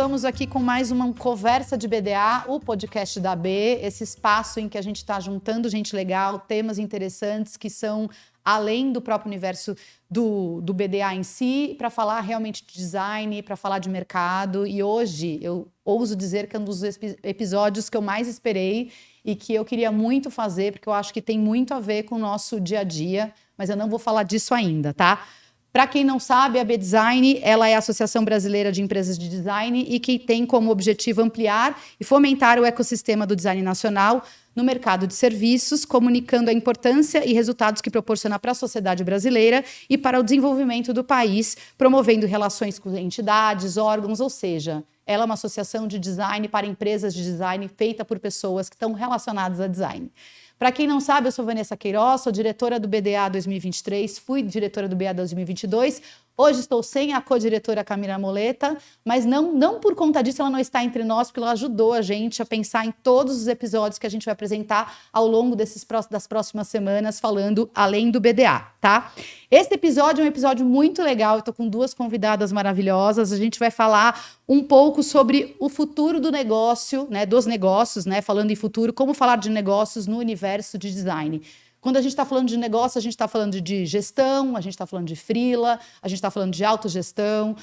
Estamos aqui com mais uma Conversa de BDA, o podcast da AB, esse espaço em que a gente está juntando gente legal, temas interessantes que são além do próprio universo do BDA em si, para falar realmente de design, para falar de mercado. E hoje eu ouso dizer que é um dos episódios que eu mais esperei e que eu queria muito fazer, porque eu acho que tem muito a ver com o nosso dia a dia, mas eu não vou falar disso ainda, tá? Para quem não sabe, a B-Design ela é a Associação Brasileira de Empresas de Design e que tem como objetivo ampliar e fomentar o ecossistema do design nacional no mercado de serviços, comunicando a importância e resultados que proporciona para a sociedade brasileira e para o desenvolvimento do país, promovendo relações com entidades, órgãos, ou seja, ela é uma associação de design para empresas de design feita por pessoas que estão relacionadas a design. Para quem não sabe, eu sou Vanessa Queiroz, sou diretora do BDA 2023, fui diretora do BDA 2022, hoje estou sem a co-diretora Camila Moleta, mas não por conta disso ela não está entre nós, porque ela ajudou a gente a pensar em todos os episódios que a gente vai apresentar ao longo das próximas semanas, falando além do BDA, tá? Esse episódio é um episódio muito legal, eu estou com duas convidadas maravilhosas, a gente vai falar um pouco sobre o futuro do negócio, né, dos negócios, né, falando em futuro, como falar de negócios no universo de design. Quando a gente está falando de negócio, a gente está falando de gestão, a gente está falando de freela, a gente está falando de autogestão.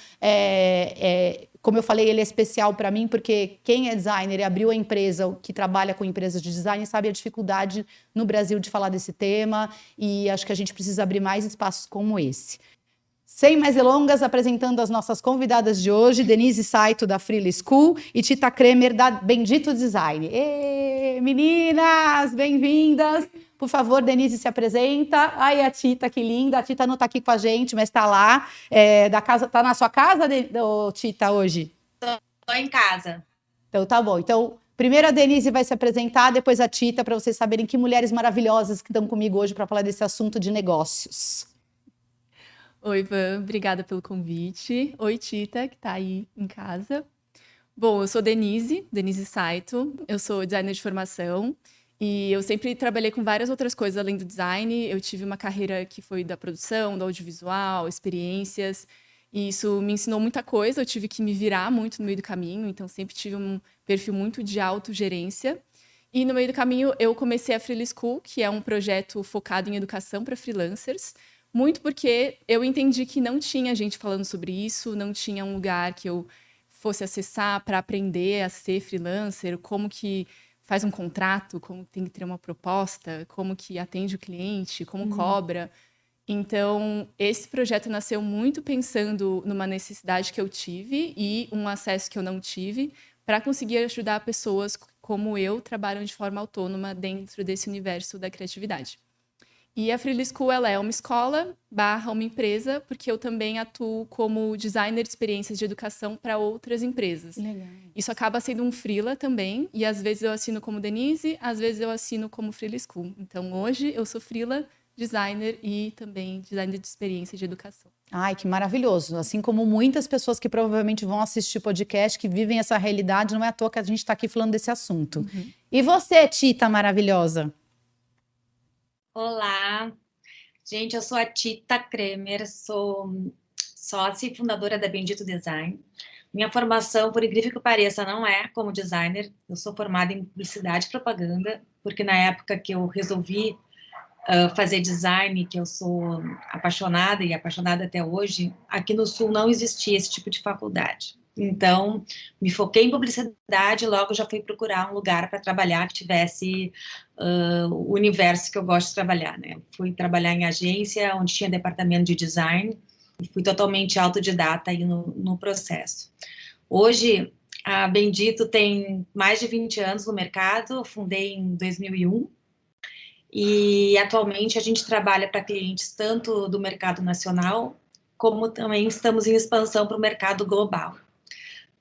Como eu falei, ele é especial para mim porque quem é designer e abriu a empresa que trabalha com empresas de design sabe a dificuldade no Brasil de falar desse tema e acho que a gente precisa abrir mais espaços como esse. Sem mais delongas, apresentando as nossas convidadas de hoje, Denise Saito, da Freela School, e Tita Kremer, da Bendito Design. Meninas, bem-vindas! Por favor, Denise se apresenta. Ai, a Tita, que linda. A Tita não está aqui com a gente, mas está lá. Está na sua casa, Tita, hoje? Estou em casa. Então, tá bom. Então, primeiro a Denise vai se apresentar, depois a Tita, para vocês saberem que mulheres maravilhosas que estão comigo hoje para falar desse assunto de negócios. Oi, Van, obrigada pelo convite. Oi, Tita, que está aí em casa. Bom, eu sou Denise Saito, eu sou designer de formação e eu sempre trabalhei com várias outras coisas além do design. Eu tive uma carreira que foi da produção, do audiovisual, experiências, e isso me ensinou muita coisa. Eu tive que me virar muito no meio do caminho, então sempre tive um perfil muito de autogerência. E no meio do caminho eu comecei a Freela School, que é um projeto focado em educação para freelancers, muito porque eu entendi que não tinha gente falando sobre isso, não tinha um lugar que eu fosse acessar para aprender a ser freelancer, como que faz um contrato, como tem que ter uma proposta, como que atende o cliente, como cobra. Então, esse projeto nasceu muito pensando numa necessidade que eu tive e um acesso que eu não tive para conseguir ajudar pessoas como eu trabalham de forma autônoma dentro desse universo da criatividade. E a Freela School ela é uma escola / uma empresa, porque eu também atuo como designer de experiências de educação para outras empresas. Legal. Isso acaba sendo um freela também, e às vezes eu assino como Denise, às vezes eu assino como Freela School. Então hoje eu sou freela, designer e também designer de experiência de educação. Ai, que maravilhoso. Assim como muitas pessoas que provavelmente vão assistir o podcast, que vivem essa realidade, não é à toa que a gente está aqui falando desse assunto. E você, Tita maravilhosa? Olá, gente, eu sou a Tita Kremer, sou sócia e fundadora da Bendito Design. Minha formação, por incrível que pareça, não é como designer, eu sou formada em publicidade e propaganda, porque na época que eu resolvi fazer design, que eu sou apaixonada e apaixonada até hoje, aqui no Sul não existia esse tipo de faculdade. Então, me foquei em publicidade e logo já fui procurar um lugar para trabalhar que tivesse o universo que eu gosto de trabalhar, né? Fui trabalhar em agência, onde tinha departamento de design, e fui totalmente autodidata aí no processo. Hoje, a Bendito tem mais de 20 anos no mercado, fundei em 2001, e atualmente a gente trabalha para clientes tanto do mercado nacional, como também estamos em expansão para o mercado global.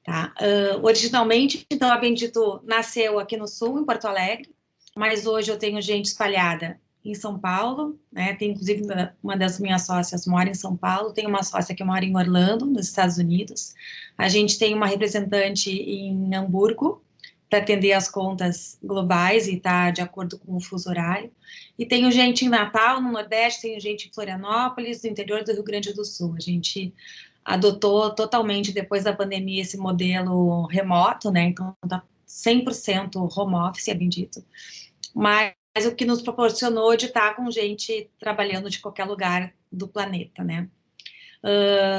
Tá? Originalmente, então, a Bendito nasceu aqui no Sul, em Porto Alegre, mas hoje eu tenho gente espalhada em São Paulo, né? Tem, inclusive, uma das minhas sócias mora em São Paulo, tem uma sócia que mora em Orlando, nos Estados Unidos, a gente tem uma representante em Hamburgo, para atender as contas globais e estar de acordo com o fuso horário, e tenho gente em Natal, no Nordeste, tenho gente em Florianópolis, no interior do Rio Grande do Sul. A gente adotou totalmente depois da pandemia esse modelo remoto, né? Então tá 100% home office, é bendito. Mas o que nos proporcionou de estar com gente trabalhando de qualquer lugar do planeta, né?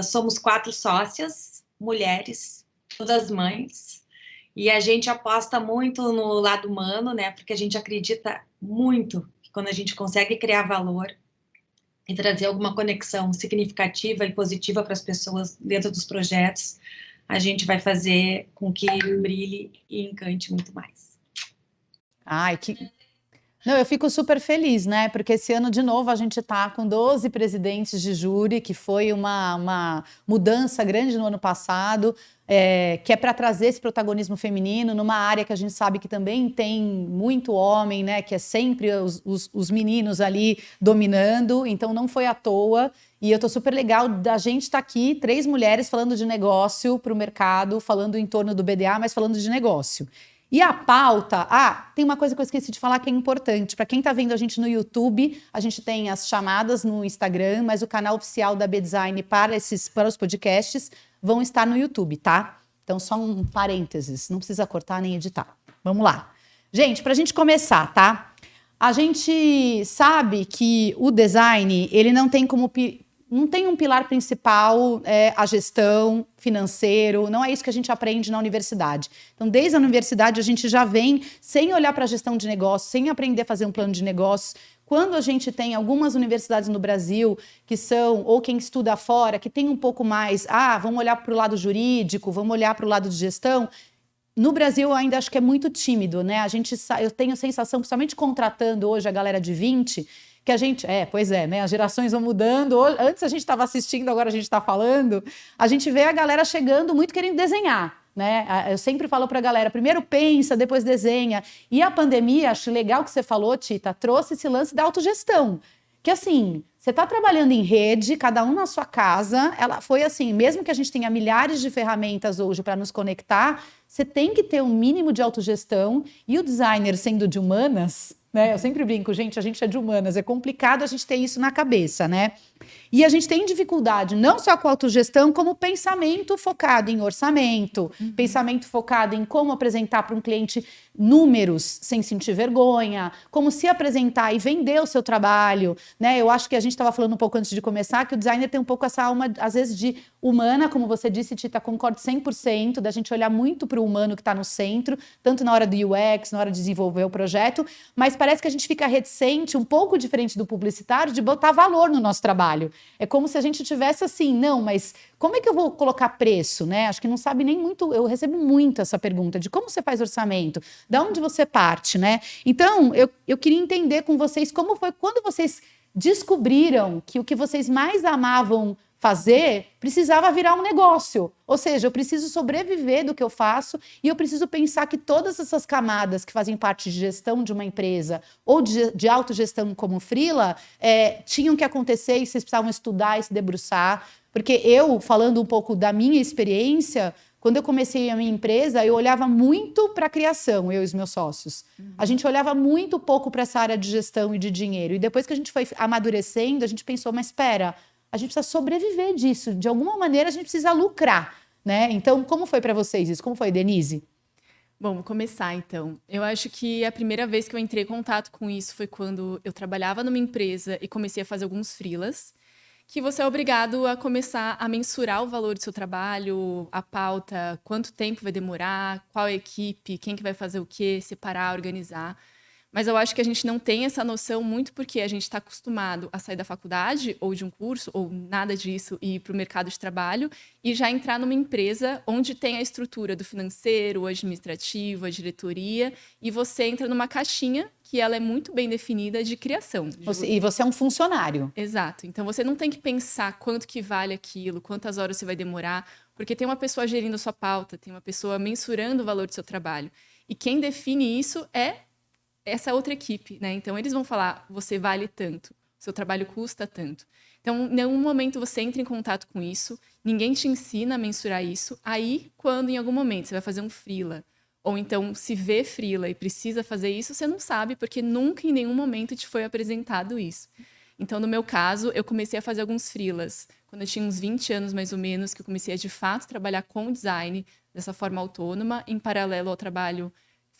Somos 4 sócias, mulheres, todas mães, e a gente aposta muito no lado humano, né? Porque a gente acredita muito que quando a gente consegue criar valor e trazer alguma conexão significativa e positiva para as pessoas dentro dos projetos, a gente vai fazer com que brilhe e encante muito mais. Ai, que. Não, eu fico super feliz, né? Porque esse ano, de novo, a gente está com 12 presidentes de júri, que foi uma mudança grande no ano passado, que é para trazer esse protagonismo feminino numa área que a gente sabe que também tem muito homem, né? Que é sempre os meninos ali dominando, então não foi à toa. E eu estou super legal da gente estar aqui, 3 mulheres falando de negócio para o mercado, falando em torno do BDA, mas falando de negócio. E a pauta, tem uma coisa que eu esqueci de falar que é importante. Para quem está vendo a gente no YouTube, a gente tem as chamadas no Instagram, mas o canal oficial da B-Design para os podcasts vão estar no YouTube, tá? Então, só um parênteses, não precisa cortar nem editar. Vamos lá. Gente, para a gente começar, tá? A gente sabe que o design, ele não tem um pilar principal, a gestão, financeiro, não é isso que a gente aprende na universidade. Então, desde a universidade, a gente já vem sem olhar para a gestão de negócios, sem aprender a fazer um plano de negócios. Quando a gente tem algumas universidades no Brasil que são, ou quem estuda fora, que tem um pouco mais, vamos olhar para o lado jurídico, vamos olhar para o lado de gestão. No Brasil, eu ainda acho que é muito tímido, né? Eu tenho a sensação, principalmente contratando hoje a galera de 20, que a gente... pois é, né? As gerações vão mudando. Antes a gente estava assistindo, agora a gente está falando. A gente vê a galera chegando muito querendo desenhar, né? Eu sempre falo para a galera, primeiro pensa, depois desenha. E a pandemia, acho legal que você falou, Tita, trouxe esse lance da autogestão. Que assim, você está trabalhando em rede, cada um na sua casa, ela foi assim, mesmo que a gente tenha milhares de ferramentas hoje para nos conectar, você tem que ter um mínimo de autogestão, e o designer sendo de humanas, né? Eu sempre brinco, gente, a gente é de humanas, é complicado a gente ter isso na cabeça, né? E a gente tem dificuldade não só com a autogestão, como pensamento focado em orçamento, pensamento focado em como apresentar para um cliente números sem sentir vergonha, como se apresentar e vender o seu trabalho, né? Eu acho que a gente estava falando um pouco antes de começar que o designer tem um pouco essa alma, às vezes, de humana, como você disse, Tita, concordo 100%, da gente olhar muito para o humano que está no centro, tanto na hora do UX, na hora de desenvolver o projeto, mas parece que a gente fica reticente, um pouco diferente do publicitário, de botar valor no nosso trabalho. É como se a gente tivesse assim, não, mas como é que eu vou colocar preço, né? Acho que não sabe nem muito, eu recebo muito essa pergunta de como você faz orçamento, de onde você parte, né? Então, eu queria entender com vocês como foi quando vocês descobriram que o que vocês mais amavam fazer precisava virar um negócio. Ou seja, eu preciso sobreviver do que eu faço e eu preciso pensar que todas essas camadas que fazem parte de gestão de uma empresa ou de autogestão como freela tinham que acontecer e vocês precisavam estudar e se debruçar. Porque eu, falando um pouco da minha experiência, quando eu comecei a minha empresa, eu olhava muito para a criação, eu e os meus sócios. A gente olhava muito pouco para essa área de gestão e de dinheiro. E depois que a gente foi amadurecendo, a gente pensou, mas espera, a gente precisa sobreviver disso. De alguma maneira, a gente precisa lucrar, né? Então, como foi para vocês isso? Como foi, Denise? Bom, vou começar então. Eu acho que a primeira vez que eu entrei em contato com isso foi quando eu trabalhava numa empresa e comecei a fazer alguns freelas, que você é obrigado a começar a mensurar o valor do seu trabalho, a pauta, quanto tempo vai demorar, qual a equipe, quem que vai fazer o quê, separar, organizar. Mas eu acho que a gente não tem essa noção muito porque a gente está acostumado a sair da faculdade ou de um curso ou nada disso e ir para o mercado de trabalho e já entrar numa empresa onde tem a estrutura do financeiro, o administrativo, a diretoria, e você entra numa caixinha que ela é muito bem definida de criação. E você é um funcionário. Exato. Então você não tem que pensar quanto que vale aquilo, quantas horas você vai demorar, porque tem uma pessoa gerindo a sua pauta, tem uma pessoa mensurando o valor do seu trabalho. E quem define isso é essa outra equipe, né? Então, eles vão falar, você vale tanto, seu trabalho custa tanto. Então, em nenhum momento você entra em contato com isso, ninguém te ensina a mensurar isso. Aí, quando em algum momento você vai fazer um freela, ou então se vê freela e precisa fazer isso, você não sabe, porque nunca em nenhum momento te foi apresentado isso. Então, no meu caso, eu comecei a fazer alguns freelas. Quando eu tinha uns 20 anos, mais ou menos, que eu comecei a, de fato, trabalhar com design dessa forma autônoma, em paralelo ao trabalho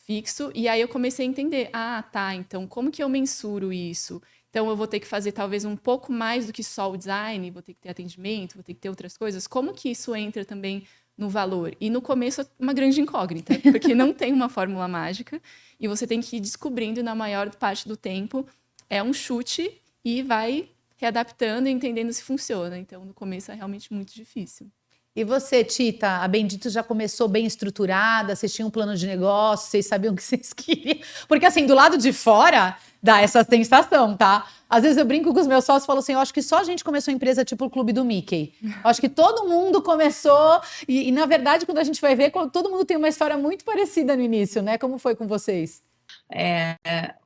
fixo. E aí eu comecei a entender, tá, então como que eu mensuro isso? Então eu vou ter que fazer talvez um pouco mais do que só o design, vou ter que ter atendimento, vou ter que ter outras coisas. Como que isso entra também no valor? E no começo é uma grande incógnita, porque não tem uma fórmula mágica e você tem que ir descobrindo na maior parte do tempo. É um chute e vai readaptando e entendendo se funciona. Então, no começo é realmente muito difícil. E você, Tita, a Bendito já começou bem estruturada, vocês tinham um plano de negócio, vocês sabiam o que vocês queriam? Porque assim, do lado de fora, dá essa sensação, tá? Às vezes eu brinco com os meus sócios e falo assim, eu acho que só a gente começou a empresa tipo o Clube do Mickey. Eu acho que todo mundo começou, e na verdade, quando a gente vai ver, todo mundo tem uma história muito parecida no início, né? Como foi com vocês?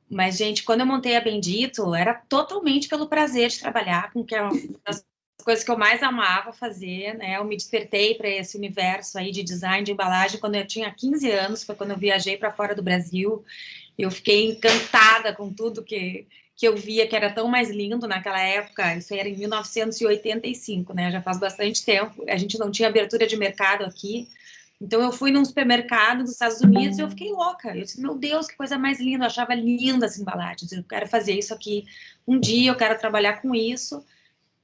Mas, gente, quando eu montei a Bendito, era totalmente pelo prazer de trabalhar com que é uma das coisas que eu mais amava fazer, né? Eu me despertei para esse universo aí de design, de embalagem, quando eu tinha 15 anos, foi quando eu viajei para fora do Brasil. Eu fiquei encantada com tudo que eu via, que era tão mais lindo naquela época. Isso era em 1985, né? Já faz bastante tempo. A gente não tinha abertura de mercado aqui. Então, eu fui num supermercado dos Estados Unidos e eu fiquei louca. Eu disse, meu Deus, que coisa mais linda. Eu achava linda as embalagens. Eu quero fazer isso aqui um dia, eu quero trabalhar com isso.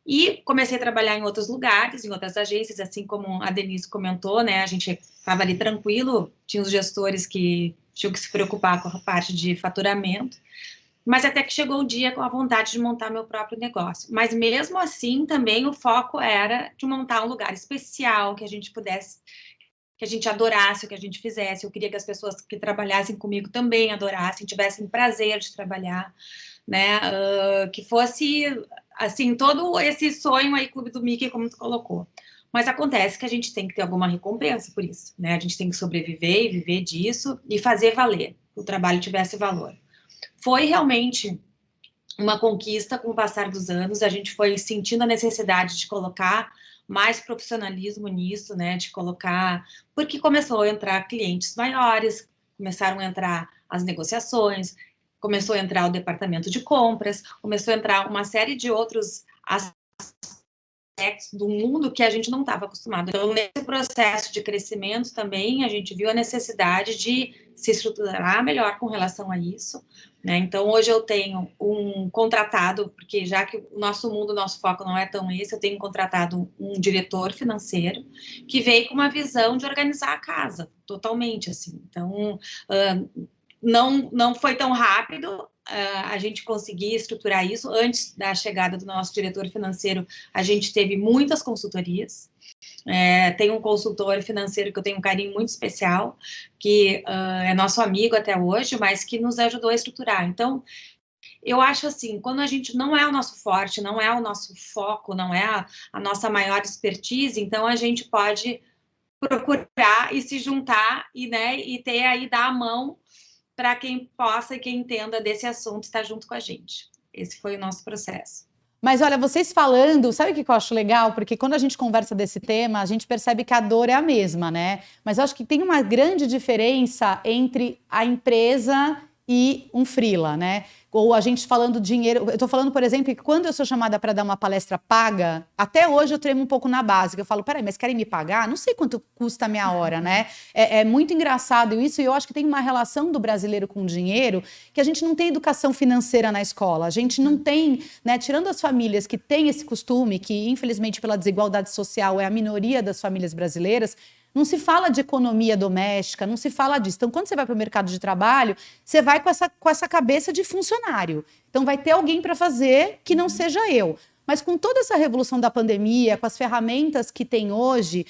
E comecei a trabalhar em outros lugares, em outras agências, assim como a Denise comentou, né? A gente estava ali tranquilo, tinha os gestores que tinham que se preocupar com a parte de faturamento. Mas até que chegou o dia com a vontade de montar meu próprio negócio. Mas mesmo assim, também o foco era de montar um lugar especial, que a gente pudesse, que a gente adorasse o que a gente fizesse. Eu queria que as pessoas que trabalhassem comigo também adorassem, tivessem prazer de trabalhar, né? Que fosse, assim, todo esse sonho aí, Clube do Mickey, como tu colocou. Mas acontece que a gente tem que ter alguma recompensa por isso, né? A gente tem que sobreviver e viver disso e fazer valer, que o trabalho tivesse valor. Foi realmente uma conquista com o passar dos anos, a gente foi sentindo a necessidade de colocar mais profissionalismo nisso, né, de colocar, porque começou a entrar clientes maiores, começaram a entrar as negociações, começou a entrar o departamento de compras, começou a entrar uma série de outros aspectos do mundo que a gente não estava acostumado. Então, nesse processo de crescimento também, a gente viu a necessidade de se estruturar melhor com relação a isso, né? Então, hoje eu tenho um contratado, porque já que o nosso mundo, o nosso foco não é tão esse, eu tenho contratado um diretor financeiro que veio com uma visão de organizar a casa, totalmente, assim. Então, não foi tão rápido a gente conseguir estruturar isso. Antes da chegada do nosso diretor financeiro, a gente teve muitas consultorias. Tem um consultor financeiro que eu tenho um carinho muito especial, que é nosso amigo até hoje, mas que nos ajudou a estruturar. Então, eu acho assim, quando a gente não é o nosso forte, não é o nosso foco, não é a nossa maior expertise, então a gente pode procurar e se juntar e ter aí, dar a mão para quem possa e quem entenda desse assunto estar junto com a gente. Esse foi o nosso processo. Mas olha, vocês falando, sabe o que eu acho legal? Porque quando a gente conversa desse tema, a gente percebe que a dor é a mesma, né? Mas eu acho que tem uma grande diferença entre a empresa e um freela, né? Ou a gente falando dinheiro. Eu tô falando, por exemplo, que quando eu sou chamada para dar uma palestra paga, até hoje eu tremo um pouco na base. Eu falo, peraí, mas querem me pagar? Não sei quanto custa a minha hora, né? É muito engraçado isso, e eu acho que tem uma relação do brasileiro com o dinheiro que a gente não tem educação financeira na escola. A gente não tem, né? Tirando as famílias que têm esse costume, que infelizmente pela desigualdade social é a minoria das famílias brasileiras, não se fala de economia doméstica, não se fala disso. Então, quando você vai para o mercado de trabalho, você vai com essa cabeça de funcionário. Então, vai ter alguém para fazer que não seja eu. Mas com toda essa revolução da pandemia, com as ferramentas que tem hoje,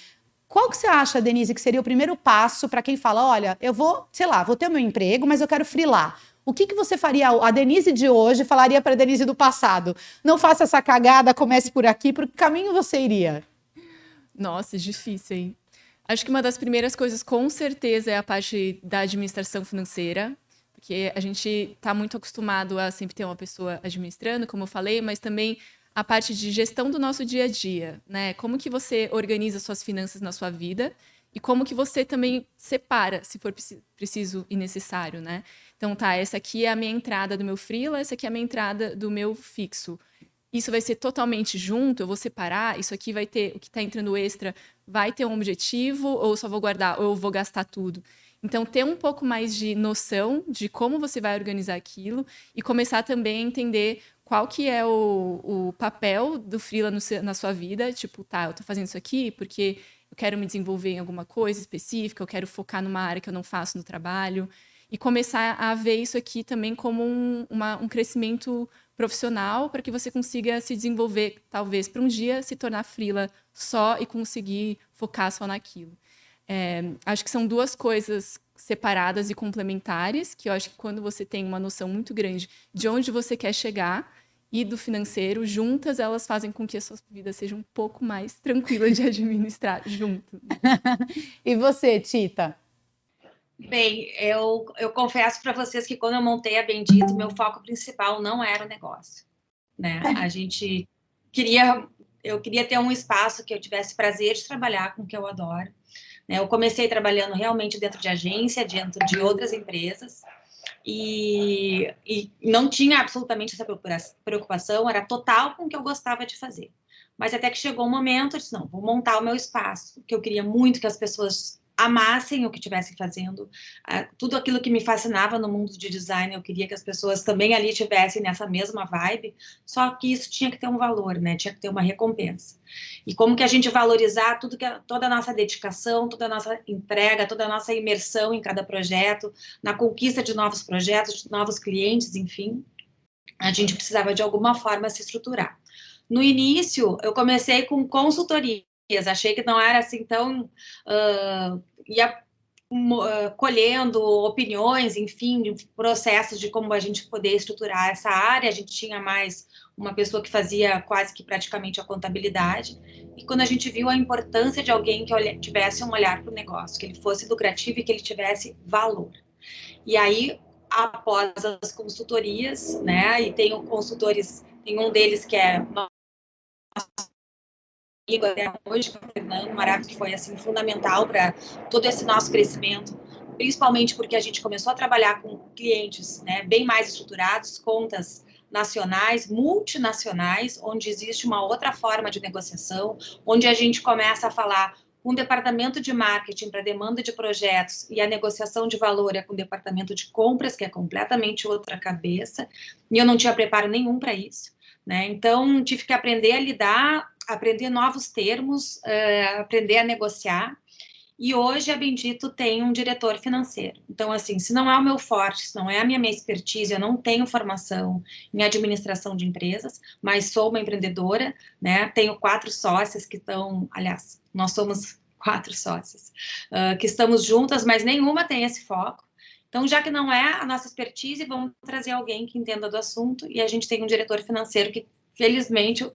qual que você acha, Denise, que seria o primeiro passo para quem fala, olha, eu vou, sei lá, vou ter o meu emprego, mas eu quero freelar. O que você faria? A Denise de hoje falaria para a Denise do passado. Não faça essa cagada, comece por aqui. Por que caminho você iria? Nossa, difícil, hein? Acho que uma das primeiras coisas, com certeza, é a parte da administração financeira, porque a gente está muito acostumado a sempre ter uma pessoa administrando, como eu falei, mas também a parte de gestão do nosso dia a dia, né? Como que você organiza suas finanças na sua vida e como que você também separa, se for preciso e necessário, né? Então, essa aqui é a minha entrada do meu freela, essa aqui é a minha entrada do meu fixo. isso vai ser totalmente junto, eu vou separar, isso aqui vai ter, o que está entrando extra vai ter um objetivo, ou eu só vou guardar, ou eu vou gastar tudo. Então, ter um pouco mais de noção de como você vai organizar aquilo e começar também a entender qual que é o papel do freela na sua vida. Tipo, tá, eu tô fazendo isso aqui porque eu quero me desenvolver em alguma coisa específica, eu quero focar numa área que eu não faço no trabalho. E começar a ver isso aqui também como um crescimento profissional para que você consiga se desenvolver, talvez, para um dia se tornar freela só e conseguir focar só naquilo. Acho que são duas coisas separadas e complementares, que eu acho que quando você tem uma noção muito grande de onde você quer chegar e do financeiro, juntas elas fazem com que a sua vida seja um pouco mais tranquila de administrar junto. E você, Tita? Bem, eu confesso para vocês que quando eu montei a Bendito, meu foco principal não era o negócio, né? Eu queria ter um espaço que eu tivesse prazer de trabalhar com o que eu adoro. Eu comecei trabalhando realmente dentro de agência, dentro de outras empresas, e não tinha absolutamente essa preocupação, era total com o que eu gostava de fazer. Mas até que chegou um momento, eu disse, não, vou montar o meu espaço, que eu queria muito que as pessoas amassem o que estivessem fazendo, tudo aquilo que me fascinava no mundo de design, eu queria que as pessoas também ali estivessem nessa mesma vibe, só que isso tinha que ter um valor, né? Tinha que ter uma recompensa. E como que a gente valorizar toda a nossa dedicação, toda a nossa entrega, toda a nossa imersão em cada projeto, na conquista de novos projetos, de novos clientes, enfim, a gente precisava de alguma forma se estruturar. No início, eu comecei com consultorias, achei que não era assim tão... ia colhendo opiniões, enfim, processos de como a gente poder estruturar essa área. A gente tinha mais uma pessoa que fazia quase que praticamente a contabilidade. E quando a gente viu a importância de alguém que tivesse um olhar para o negócio, que ele fosse lucrativo e que ele tivesse valor. E aí, após as consultorias, né, e tenho consultores, tem um deles que é amigo até hoje, que é o Fernando Maravilha, que foi assim fundamental para todo esse nosso crescimento, principalmente porque a gente começou a trabalhar com clientes, né, bem mais estruturados, contas nacionais, multinacionais, onde existe uma outra forma de negociação, onde a gente começa a falar com o departamento de marketing para demanda de projetos e a negociação de valor é com o departamento de compras, que é completamente outra cabeça, e eu não tinha preparo nenhum para isso, né? Então, tive que aprender a lidar, aprender novos termos, aprender a negociar. E hoje a Bendito tem um diretor financeiro. Então, assim, se não é o meu forte, se não é a minha expertise, eu não tenho formação em administração de empresas, mas sou uma empreendedora, né? Tenho 4 sócias que estão, aliás, nós somos 4 sócias, que estamos juntas, mas nenhuma tem esse foco. Então, já que não é a nossa expertise, vamos trazer alguém que entenda do assunto, e a gente tem um diretor financeiro que, felizmente,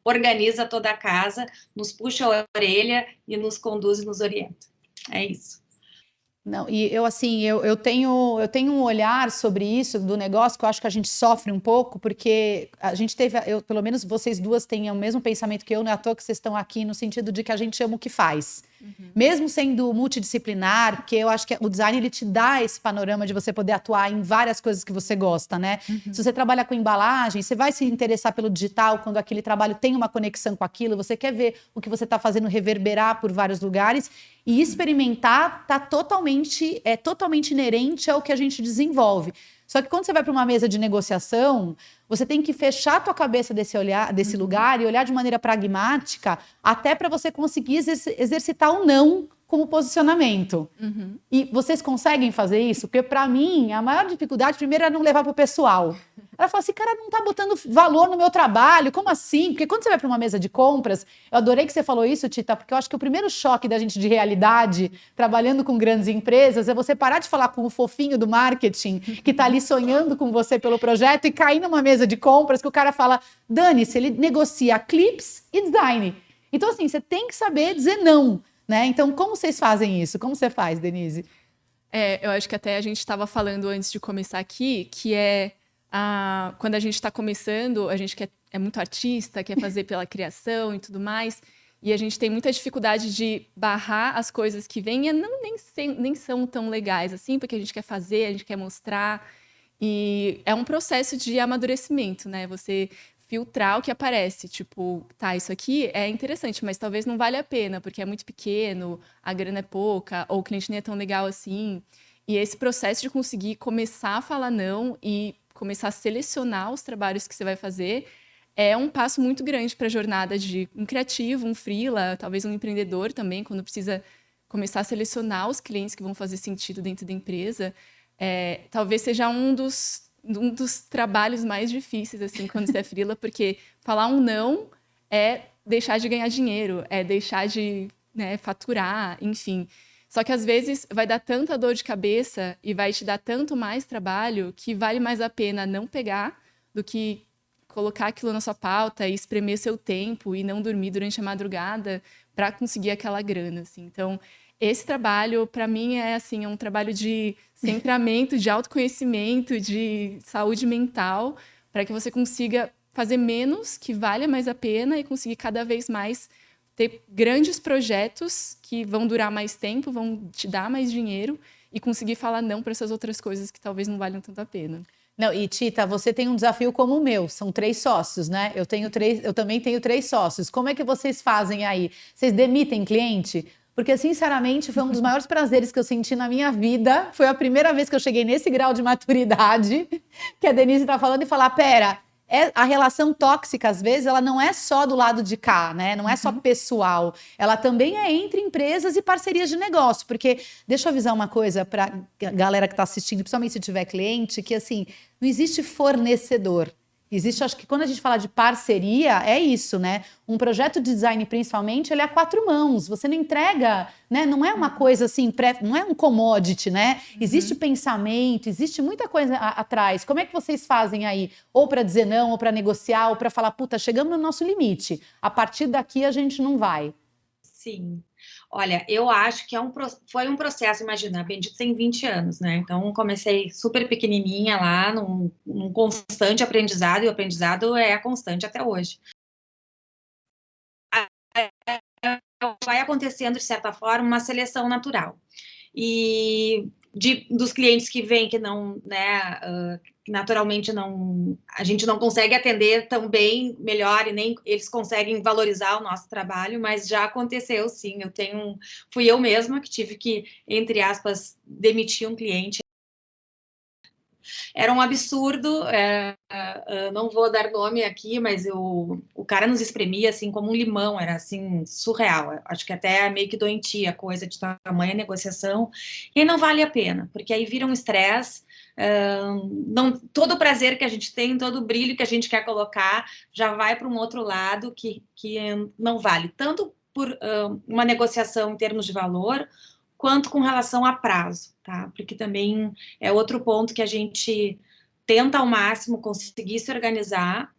organiza toda a casa, nos puxa a orelha e nos conduz e nos orienta. É isso. Não, e eu assim, eu tenho um olhar sobre isso do negócio que eu acho que a gente sofre um pouco, porque a gente teve, pelo menos vocês duas têm o mesmo pensamento que eu, não é à toa que vocês estão aqui, no sentido de que a gente ama o que faz. Mesmo sendo multidisciplinar, porque eu acho que o design ele te dá esse panorama de você poder atuar em várias coisas que você gosta, né? Se você trabalha com embalagem, você vai se interessar pelo digital quando aquele trabalho tem uma conexão com aquilo, você quer ver o que você está fazendo reverberar por vários lugares, e experimentar é totalmente inerente ao que a gente desenvolve. Só que quando você vai para uma mesa de negociação, você tem que fechar a tua cabeça desse lugar e olhar de maneira pragmática, até para você conseguir exercitar o não como posicionamento. E vocês conseguem fazer isso? Porque, para mim, a maior dificuldade, primeiro, é não levar para o pessoal. Ela fala assim, cara, não está botando valor no meu trabalho, como assim? Porque quando você vai para uma mesa de compras, eu adorei que você falou isso, Tita, porque eu acho que o primeiro choque da gente de realidade, trabalhando com grandes empresas, é você parar de falar com o fofinho do marketing, que está ali sonhando com você pelo projeto, e cair numa mesa de compras que o cara fala, dane-se, ele negocia clips e design. Então, assim, você tem que saber dizer não, né? Então, como vocês fazem isso? Como você faz, Denise? Eu acho que até a gente estava falando antes de começar aqui, que quando a gente está começando, a gente é muito artista, quer fazer pela criação e tudo mais, e a gente tem muita dificuldade de barrar as coisas que vêm e nem são tão legais assim, porque a gente quer fazer, a gente quer mostrar, e é um processo de amadurecimento, né? Você filtrar o que aparece. Tipo, tá, isso aqui é interessante, mas talvez não vale a pena, porque é muito pequeno, a grana é pouca, ou o cliente nem é tão legal assim. E esse processo de conseguir começar a falar não e começar a selecionar os trabalhos que você vai fazer é um passo muito grande para a jornada de um criativo, um freela, talvez um empreendedor também, quando precisa começar a selecionar os clientes que vão fazer sentido dentro da empresa. Talvez seja um dos trabalhos mais difíceis, assim, quando você é freela, porque falar um não é deixar de ganhar dinheiro, é deixar de, né, faturar, enfim. Só que, às vezes, vai dar tanta dor de cabeça e vai te dar tanto mais trabalho que vale mais a pena não pegar do que colocar aquilo na sua pauta e espremer seu tempo e não dormir durante a madrugada para conseguir aquela grana, assim. Então, esse trabalho, para mim, é um trabalho de centramento, de autoconhecimento, de saúde mental, para que você consiga fazer menos, que valha mais a pena, e conseguir cada vez mais ter grandes projetos que vão durar mais tempo, vão te dar mais dinheiro, e conseguir falar não para essas outras coisas que talvez não valham tanto a pena. Não, e Tita, você tem um desafio como o meu, são 3 sócios, né? Eu também tenho 3 sócios. Como é que vocês fazem aí? Vocês demitem cliente? Porque, sinceramente, foi um dos maiores prazeres que eu senti na minha vida. Foi a primeira vez que eu cheguei nesse grau de maturidade que a Denise está falando e falar, pera, a relação tóxica, às vezes, ela não é só do lado de cá, né? Não é só pessoal. Ela também é entre empresas e parcerias de negócio. Porque, deixa eu avisar uma coisa para a galera que está assistindo, principalmente se tiver cliente, que, assim, não existe fornecedor. Existe, acho que quando a gente fala de parceria, é isso, né? Um projeto de design, principalmente, ele é a 4 mãos. Você não entrega, né? Não é uma coisa assim, não é um commodity, né? Existe pensamento, existe muita coisa atrás. Como é que vocês fazem aí? Ou para dizer não, ou para negociar, ou para falar, puta, chegamos no nosso limite. A partir daqui a gente não vai. Sim. Olha, eu acho que foi um processo, imagina, a Bendito tem 20 anos, né? Então, comecei super pequenininha lá, num constante aprendizado, e o aprendizado é constante até hoje. Vai acontecendo, de certa forma, uma seleção natural. E dos clientes que vêm, que não, né, naturalmente a gente não consegue atender tão bem, melhor, e nem eles conseguem valorizar o nosso trabalho, mas já aconteceu, sim. Fui eu mesma que tive que, entre aspas, demitir um cliente. Era um absurdo, não vou dar nome aqui, mas o cara nos espremia assim como um limão, era assim surreal. Acho que até meio que doentia a coisa de tamanha negociação, e não vale a pena, porque aí vira um estresse. Todo o prazer que a gente tem, todo o brilho que a gente quer colocar, já vai para um outro lado que não vale, tanto por uma negociação em termos de valor, quanto com relação a prazo, tá? Porque também é outro ponto que a gente tenta ao máximo conseguir se organizar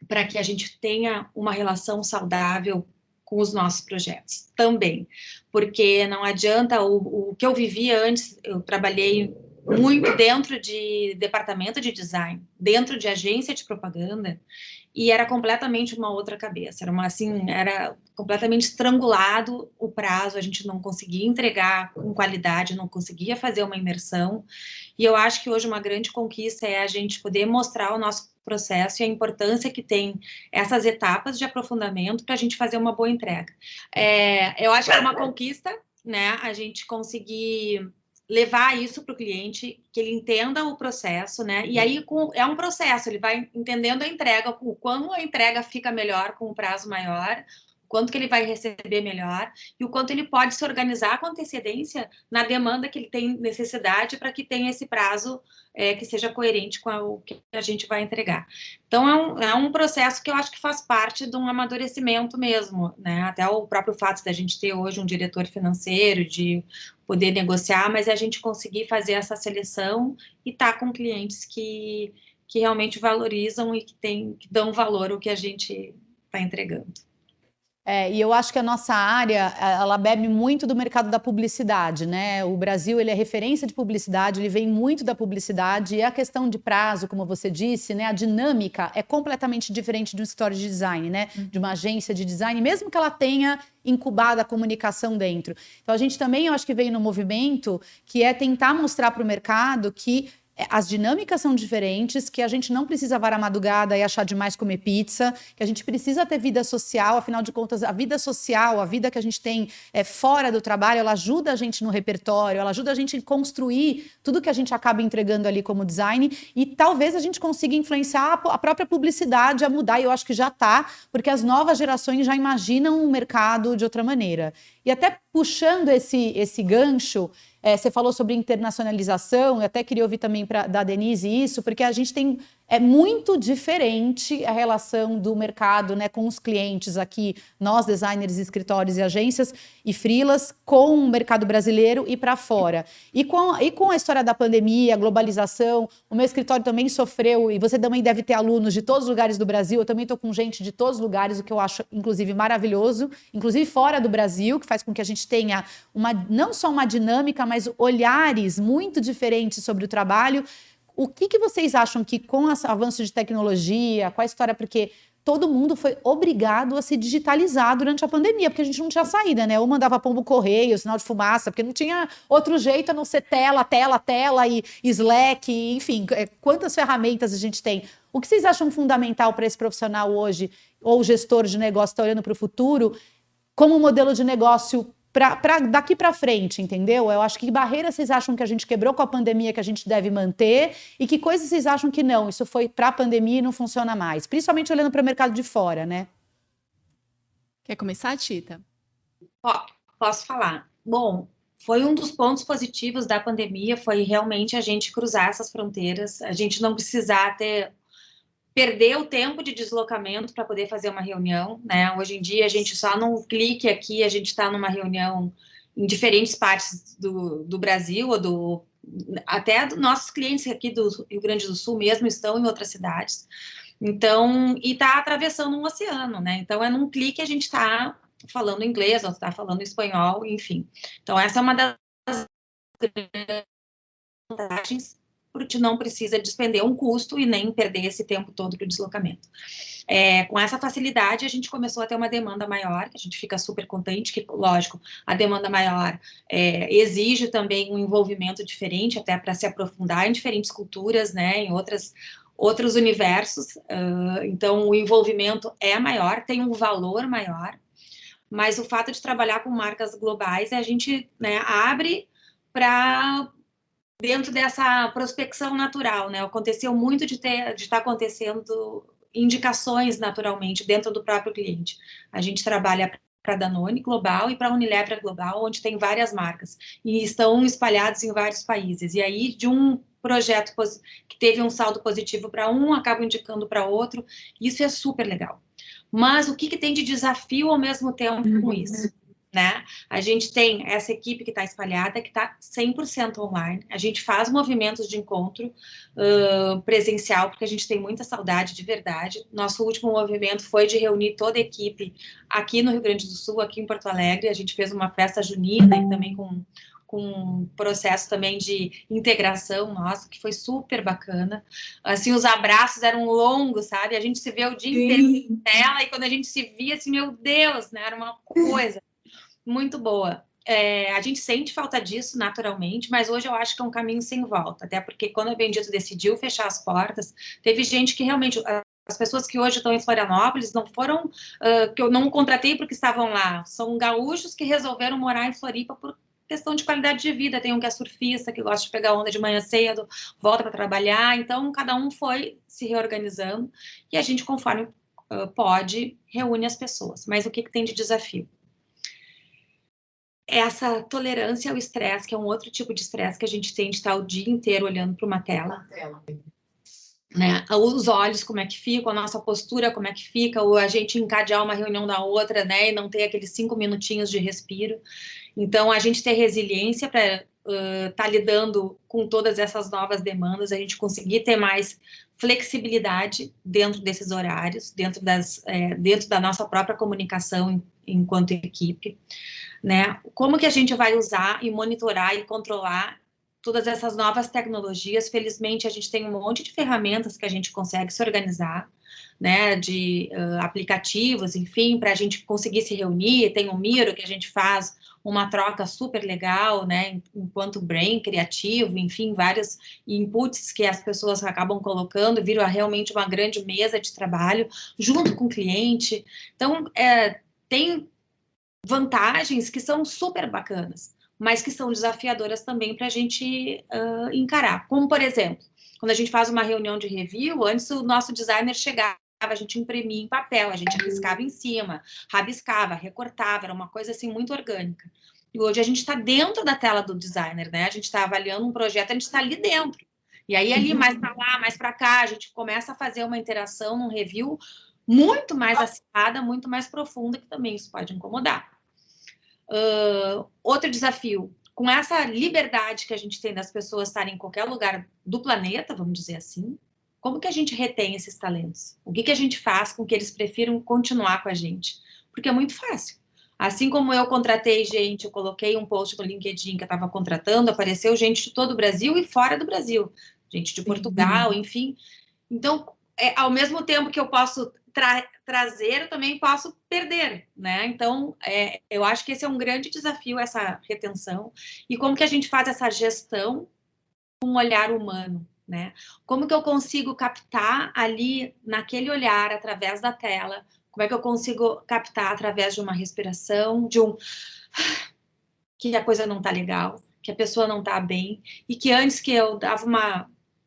para que a gente tenha uma relação saudável com os nossos projetos também, porque não adianta o que eu vivia antes. Eu trabalhei muito dentro de departamento de design, dentro de agência de propaganda, e era completamente uma outra cabeça, era completamente estrangulado o prazo, a gente não conseguia entregar com qualidade, não conseguia fazer uma imersão, e eu acho que hoje uma grande conquista é a gente poder mostrar o nosso processo e a importância que tem essas etapas de aprofundamento para a gente fazer uma boa entrega. Eu acho que é uma conquista, né, a gente conseguir levar isso para o cliente, que ele entenda o processo, né? E aí é um processo, ele vai entendendo a entrega, o quanto a entrega fica melhor com um prazo maior, o quanto que ele vai receber melhor e o quanto ele pode se organizar com antecedência na demanda que ele tem necessidade para que tenha esse prazo que seja coerente com o que a gente vai entregar. Então, é um processo que eu acho que faz parte de um amadurecimento mesmo, né? Até o próprio fato da gente ter hoje um diretor financeiro, de poder negociar, mas a gente conseguir fazer essa seleção e estar com clientes que realmente valorizam e que dão valor ao que a gente está entregando. E eu acho que a nossa área, ela bebe muito do mercado da publicidade, né? O Brasil, ele é referência de publicidade, ele vem muito da publicidade, e a questão de prazo, como você disse, né? A dinâmica é completamente diferente de um escritório de design, né? De uma agência de design, mesmo que ela tenha incubado a comunicação dentro. Então, a gente também, eu acho que veio no movimento que é tentar mostrar para o mercado que as dinâmicas são diferentes, que a gente não precisa varar madrugada e achar demais comer pizza, que a gente precisa ter vida social, afinal de contas, a vida social, a vida que a gente tem fora do trabalho, ela ajuda a gente no repertório, ela ajuda a gente a construir tudo que a gente acaba entregando ali como design, e talvez a gente consiga influenciar a própria publicidade a mudar, e eu acho que já está, porque as novas gerações já imaginam o mercado de outra maneira. E até puxando esse gancho, você falou sobre internacionalização, eu até queria ouvir também da Denise isso, porque a gente tem muito diferente a relação do mercado, né, com os clientes aqui, nós designers, escritórios e agências e freelas, com o mercado brasileiro e para fora. E com a história da pandemia, a globalização, o meu escritório também sofreu, e você também deve ter alunos de todos os lugares do Brasil, eu também estou com gente de todos os lugares, o que eu acho, inclusive, maravilhoso, inclusive fora do Brasil, que faz com que a gente tenha não só uma dinâmica, mas olhares muito diferentes sobre o trabalho. O que vocês acham que, com esse avanço de tecnologia, com a história, porque todo mundo foi obrigado a se digitalizar durante a pandemia, porque a gente não tinha saída, né? Ou mandava pombo correio, sinal de fumaça, porque não tinha outro jeito a não ser tela e Slack, enfim, quantas ferramentas a gente tem. O que vocês acham fundamental para esse profissional hoje, ou o gestor de negócio está olhando para o futuro, como modelo de negócio para daqui para frente, entendeu? Eu acho que barreiras vocês acham que a gente quebrou com a pandemia que a gente deve manter e que coisas vocês acham que não, isso foi para a pandemia e não funciona mais, principalmente olhando para o mercado de fora, né? Quer começar, Tita? Posso falar. Bom, foi um dos pontos positivos da pandemia, foi realmente a gente cruzar essas fronteiras, a gente não precisar perder o tempo de deslocamento para poder fazer uma reunião, né? Hoje em dia, a gente só num clique aqui, a gente está numa reunião em diferentes partes do Brasil, até nossos clientes aqui do Rio Grande do Sul mesmo estão em outras cidades. Então, e está atravessando um oceano, né? Então, num clique a gente está falando inglês, ou está falando espanhol, enfim. Então, essa é uma das vantagens, porque não precisa despender um custo e nem perder esse tempo todo para o deslocamento. Com essa facilidade, a gente começou a ter uma demanda maior, que a gente fica super contente, que, lógico, a demanda maior exige também um envolvimento diferente, até para se aprofundar em diferentes culturas, né, em outros universos, então o envolvimento é maior, tem um valor maior, mas o fato de trabalhar com marcas globais, a gente, né, abre para dentro dessa prospecção natural, né? Aconteceu muito de estar acontecendo indicações naturalmente dentro do próprio cliente. A gente trabalha para a Danone global e para a Unilever global, onde tem várias marcas e estão espalhados em vários países. E aí, de um projeto que teve um saldo positivo para um, acaba indicando para outro. Isso é super legal. Mas o que tem de desafio ao mesmo tempo com isso? Né? A gente tem essa equipe que está espalhada, que está 100% online. A gente faz movimentos de encontro presencial, porque a gente tem muita saudade de verdade. Nosso último movimento foi de reunir toda a equipe aqui no Rio Grande do Sul, aqui em Porto Alegre. A gente fez uma festa junina e também com um processo também de integração nosso, que foi super bacana. Assim, os abraços eram longos, sabe? A gente se vê o dia inteiro na tela e quando a gente se via, assim, meu Deus, né? Era uma coisa muito boa. A gente sente falta disso naturalmente, mas hoje eu acho que é um caminho sem volta, até porque quando a Bendito decidiu fechar as portas, teve gente que realmente, as pessoas que hoje estão em Florianópolis não foram, que eu não contratei porque estavam lá, são gaúchos que resolveram morar em Floripa por questão de qualidade de vida. Tem um que é surfista, que gosta de pegar onda de manhã cedo, volta para trabalhar, então cada um foi se reorganizando e a gente, conforme pode, reúne as pessoas. Mas o que tem de desafio? Essa tolerância ao estresse, que é um outro tipo de estresse que a gente tem de estar o dia inteiro olhando para uma tela. Né? Os olhos, como é que ficam, a nossa postura, como é que fica, ou a gente encadear uma reunião da outra, né, e não ter aqueles 5 minutinhos de respiro. Então, a gente ter resiliência para estar lidando com todas essas novas demandas, a gente conseguir ter mais flexibilidade dentro desses horários, dentro da nossa própria comunicação enquanto equipe. Né? Como que a gente vai usar e monitorar e controlar todas essas novas tecnologias? Felizmente, a gente tem um monte de ferramentas que a gente consegue se organizar, né? De aplicativos, enfim, para a gente conseguir se reunir. Tem o Miro, que a gente faz uma troca super legal, né, enquanto brain criativo, enfim, vários inputs que as pessoas acabam colocando, vira realmente uma grande mesa de trabalho, junto com o cliente. Então, tem vantagens que são super bacanas, mas que são desafiadoras também para a gente encarar. Como, por exemplo, quando a gente faz uma reunião de review, antes o nosso designer chegava, a gente imprimia em papel, a gente riscava em cima, rabiscava, recortava, era uma coisa assim muito orgânica. E hoje a gente está dentro da tela do designer, né? A gente está avaliando um projeto, a gente está ali dentro. E aí ali mais para lá, mais para cá, a gente começa a fazer uma interação num review muito mais acirrada, muito mais profunda, que também isso pode incomodar. Outro desafio, com essa liberdade que a gente tem das pessoas estarem em qualquer lugar do planeta, vamos dizer assim, como que a gente retém esses talentos? O que a gente faz com que eles prefiram continuar com a gente? Porque é muito fácil. Assim como eu contratei gente, eu coloquei um post no LinkedIn que eu estava contratando, apareceu gente de todo o Brasil e fora do Brasil, gente de Portugal, enfim. Então, ao mesmo tempo que eu posso trazer, eu também posso perder, né? Então, eu acho que esse é um grande desafio, essa retenção. E como que a gente faz essa gestão com um olhar humano, né? Como que eu consigo captar ali, naquele olhar, através da tela, como é que eu consigo captar através de uma respiração, de que a coisa não tá legal, que a pessoa não tá bem, e que antes que eu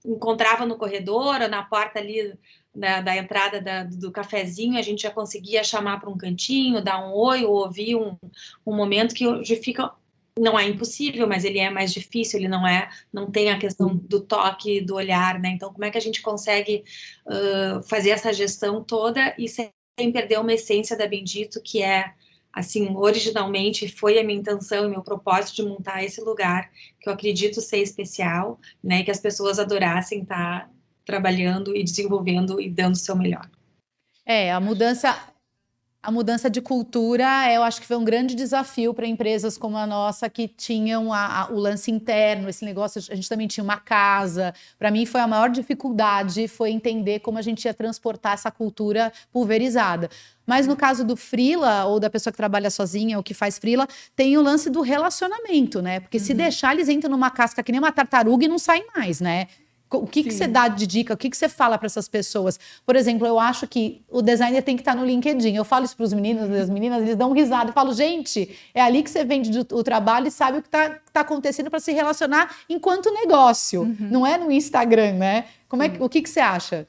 encontrava no corredor ou na porta ali da entrada do cafezinho, a gente já conseguia chamar para um cantinho, dar um oi, ou ouvir um momento que hoje fica... Não é impossível, mas ele é mais difícil, ele não tem a questão do toque, do olhar, né? Então, como é que a gente consegue fazer essa gestão toda e sem perder uma essência da Bendito, que é, assim, originalmente foi a minha intenção e meu propósito de montar esse lugar, que eu acredito ser especial, né? Que as pessoas adorassem estar trabalhando e desenvolvendo e dando o seu melhor. A mudança de cultura, eu acho que foi um grande desafio para empresas como a nossa, que tinham o lance interno, esse negócio, a gente também tinha uma casa. Para mim, foi a maior dificuldade, foi entender como a gente ia transportar essa cultura pulverizada. Mas no caso do freela, ou da pessoa que trabalha sozinha, ou que faz freela, tem o lance do relacionamento, né? Porque se deixar, eles entram numa casca que nem uma tartaruga e não saem mais, né? O que você dá de dica? O que você fala para essas pessoas? Por exemplo, eu acho que o designer tem que estar no LinkedIn. Eu falo isso para os meninos e as meninas, eles dão risada. Eu falo, gente, é ali que você vende o trabalho e sabe o que está acontecendo para se relacionar enquanto negócio. Não é no Instagram, né? O que você acha?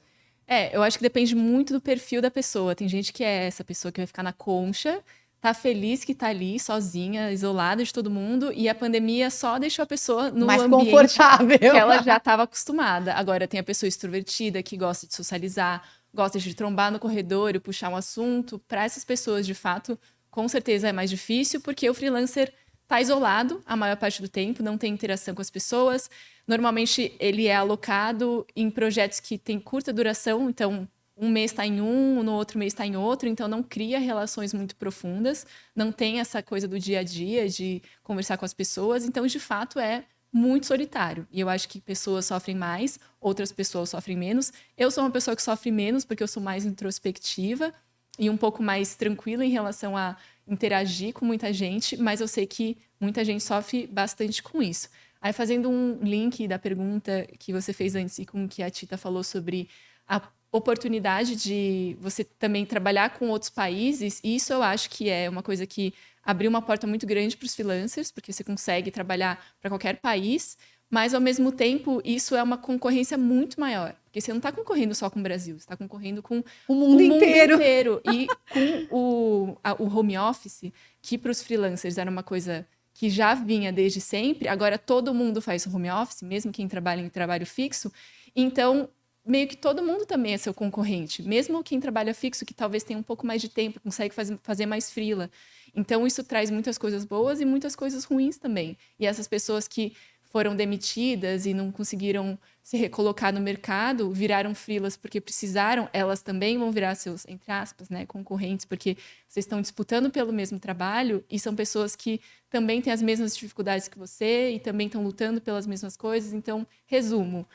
Eu acho que depende muito do perfil da pessoa. Tem gente que é essa pessoa que vai ficar na concha, tá feliz que tá ali, sozinha, isolada de todo mundo, e a pandemia só deixou a pessoa no mais ambiente confortável, que ela já estava acostumada. Agora tem a pessoa extrovertida que gosta de socializar, gosta de trombar no corredor e puxar um assunto. Para essas pessoas, de fato, com certeza é mais difícil, porque o freelancer tá isolado a maior parte do tempo, não tem interação com as pessoas. Normalmente ele é alocado em projetos que têm curta duração, então um mês está em um, no outro mês está em outro, então não cria relações muito profundas, não tem essa coisa do dia a dia de conversar com as pessoas, então de fato é muito solitário. E eu acho que pessoas sofrem mais, outras pessoas sofrem menos. Eu sou uma pessoa que sofre menos porque eu sou mais introspectiva e um pouco mais tranquila em relação a interagir com muita gente, mas eu sei que muita gente sofre bastante com isso. Aí, fazendo um link da pergunta que você fez antes e com o que a Tita falou sobre a oportunidade de você também trabalhar com outros países, isso eu acho que é uma coisa que abriu uma porta muito grande para os freelancers, porque você consegue trabalhar para qualquer país, mas, ao mesmo tempo, isso é uma concorrência muito maior, porque você não está concorrendo só com o Brasil, você está concorrendo com o mundo inteiro. E com o home office, que para os freelancers era uma coisa que já vinha desde sempre, agora todo mundo faz home office, mesmo quem trabalha em trabalho fixo, então meio que todo mundo também é seu concorrente, mesmo quem trabalha fixo, que talvez tenha um pouco mais de tempo, consegue fazer mais freela. Então isso traz muitas coisas boas e muitas coisas ruins também. E essas pessoas que foram demitidas e não conseguiram se recolocar no mercado, viraram freelas porque precisaram, elas também vão virar seus, entre aspas, né, concorrentes, porque vocês estão disputando pelo mesmo trabalho e são pessoas que também têm as mesmas dificuldades que você e também estão lutando pelas mesmas coisas. Então, resumo,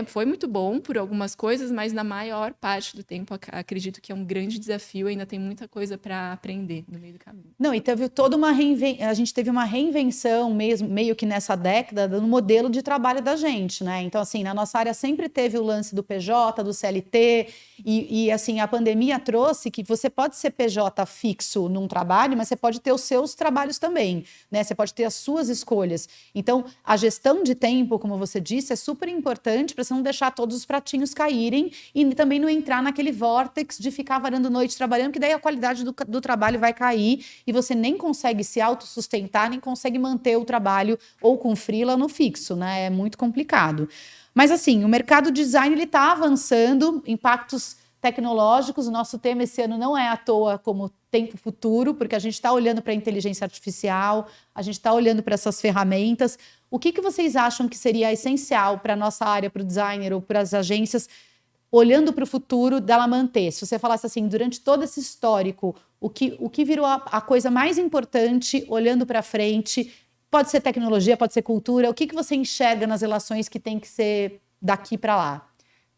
Foi muito bom por algumas coisas, mas na maior parte do tempo acredito que é um grande desafio, ainda tem muita coisa para aprender no meio do caminho. Não, e teve toda a gente teve uma reinvenção mesmo, meio que nessa década, no modelo de trabalho da gente, né? Então, assim, na nossa área sempre teve o lance do PJ, do CLT, e assim, a pandemia trouxe que você pode ser PJ fixo num trabalho, mas você pode ter os seus trabalhos também, né? Você pode ter as suas escolhas. Então, a gestão de tempo, como você disse, é super importante para você não deixar todos os pratinhos caírem e também não entrar naquele vórtex de ficar varando noite trabalhando, que daí a qualidade do trabalho vai cair e você nem consegue se autossustentar, nem consegue manter o trabalho ou com freela no fixo, né? É muito complicado. Mas assim, o mercado design ele está avançando, impactos tecnológicos. O nosso tema esse ano não é à toa como tempo futuro, porque a gente está olhando para a inteligência artificial, a gente está olhando para essas ferramentas. O que vocês acham que seria essencial para a nossa área, para o designer ou para as agências, olhando para o futuro, dela manter? Se você falasse assim, durante todo esse histórico, o que virou a coisa mais importante, olhando para frente, pode ser tecnologia, pode ser cultura, o que você enxerga nas relações que tem que ser daqui para lá?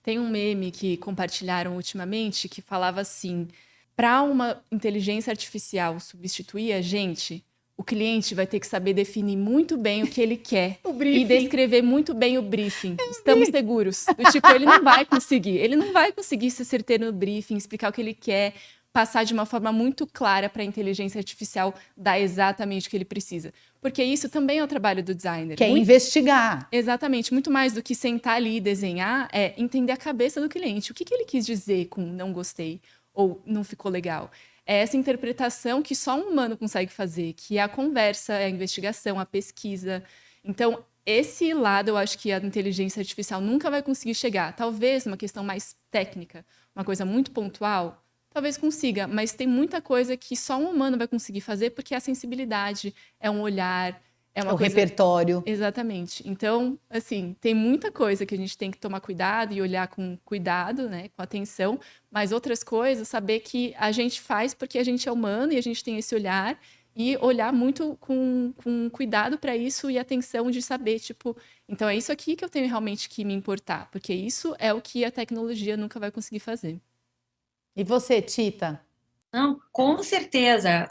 Tem um meme que compartilharam ultimamente que falava assim: para uma inteligência artificial substituir a gente, o cliente vai ter que saber definir muito bem o que ele quer e descrever muito bem o briefing. Estamos seguros. Do tipo, ele não vai conseguir ser certeiro no briefing, explicar o que ele quer, passar de uma forma muito clara para a inteligência artificial dar exatamente o que ele precisa. Porque isso também é o trabalho do designer. Que é investigar. Exatamente. Muito mais do que sentar ali e desenhar, é entender a cabeça do cliente. O que ele quis dizer com não gostei ou não ficou legal. É essa interpretação que só um humano consegue fazer, que é a conversa, é a investigação, a pesquisa. Então, esse lado eu acho que a inteligência artificial nunca vai conseguir chegar. Talvez uma questão mais técnica, uma coisa muito pontual, talvez consiga, mas tem muita coisa que só um humano vai conseguir fazer, porque a sensibilidade, é um olhar, é uma coisa... repertório. Exatamente. Então, assim, tem muita coisa que a gente tem que tomar cuidado e olhar com cuidado, né, com atenção, mas outras coisas, saber que a gente faz porque a gente é humano e a gente tem esse olhar, e olhar muito com cuidado para isso e atenção de saber, tipo, então é isso aqui que eu tenho realmente que me importar, porque isso é o que a tecnologia nunca vai conseguir fazer. E você, Tita? Não, com certeza,